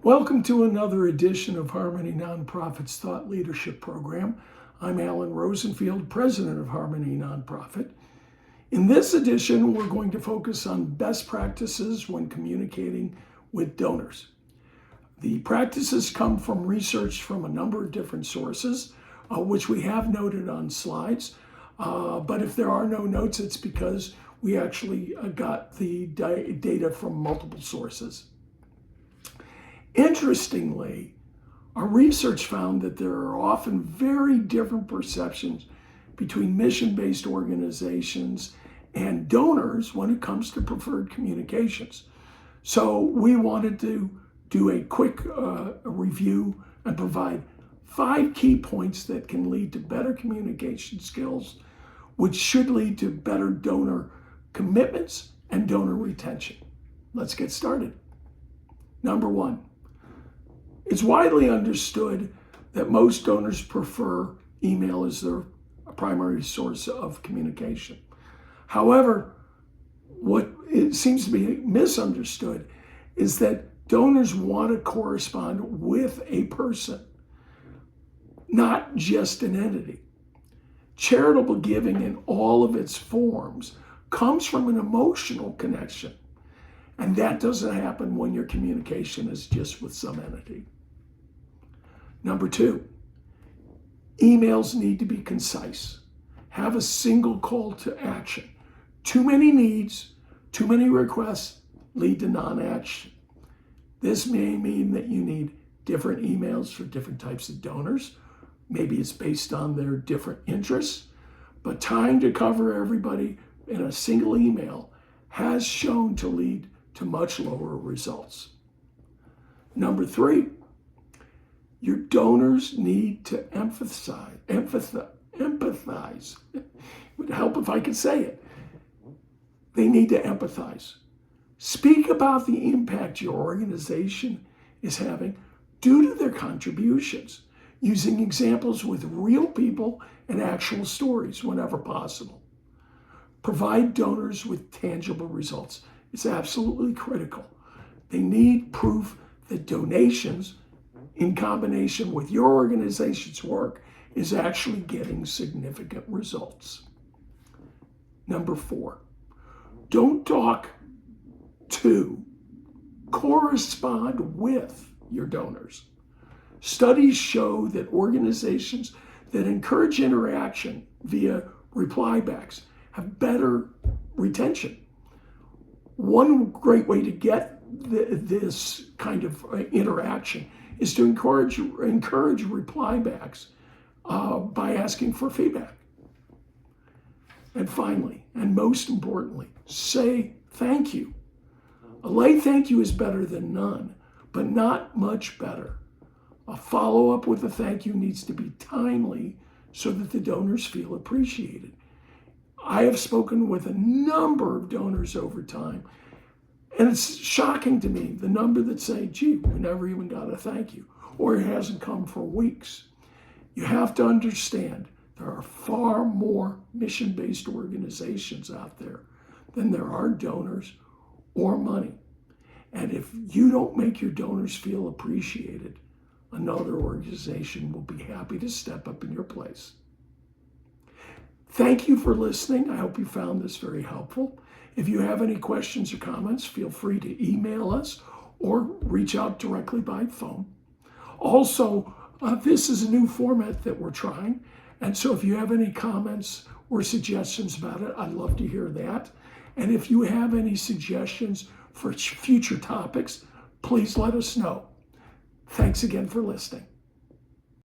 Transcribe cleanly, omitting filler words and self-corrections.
Welcome to another edition of Harmony Nonprofit's Thought Leadership Program. I'm Alan Rosenfield, president of Harmony Nonprofit. In this edition, we're going to focus on best practices when communicating with donors. The practices come from research from a number of different sources, which we have noted on slides. But if there are no notes, it's because we actually got the data from multiple sources. Interestingly, our research found that there are often very different perceptions between mission-based organizations and donors when it comes to preferred communications. So we wanted to do a quick review and provide 5 key points that can lead to better communication skills, which should lead to better donor commitments and donor retention. Let's get started. Number 1. It's widely understood that most donors prefer email as their primary source of communication. However, what it seems to be misunderstood is that donors want to correspond with a person, not just an entity. Charitable giving in all of its forms comes from an emotional connection, and that doesn't happen when your communication is just with some entity. Number 2, emails need to be concise. Have a single call to action. Too many needs, too many requests lead to non-action. This may mean that you need different emails for different types of donors. Maybe it's based on their different interests, but trying to cover everybody in a single email has shown to lead to much lower results. Number 3, your donors need to empathize. It would help if I could say it. They need to empathize. Speak about the impact your organization is having due to their contributions, using examples with real people and actual stories whenever possible. Provide donors with tangible results. It's absolutely critical. They need proof that donations in combination with your organization's work is actually getting significant results. Number 4, don't talk to, correspond with your donors. Studies show that organizations that encourage interaction via reply backs have better retention. One great way to get this kind of interaction is to encourage reply backs by asking for feedback. And finally, and most importantly, say thank you. A late thank you is better than none, but not much better. A follow-up with a thank you needs to be timely so that the donors feel appreciated. I have spoken with a number of donors over time, and it's shocking to me, the number that say, gee, we never even got a thank you, or it hasn't come for weeks. You have to understand there are far more mission-based organizations out there than there are donors or money. And if you don't make your donors feel appreciated, another organization will be happy to step up in your place. Thank you for listening. I hope you found this very helpful. If you have any questions or comments, feel free to email us or reach out directly by phone. Also, this is a new format that we're trying, and so if you have any comments or suggestions about it, I'd love to hear that. And if you have any suggestions for future topics, please let us know. Thanks again for listening.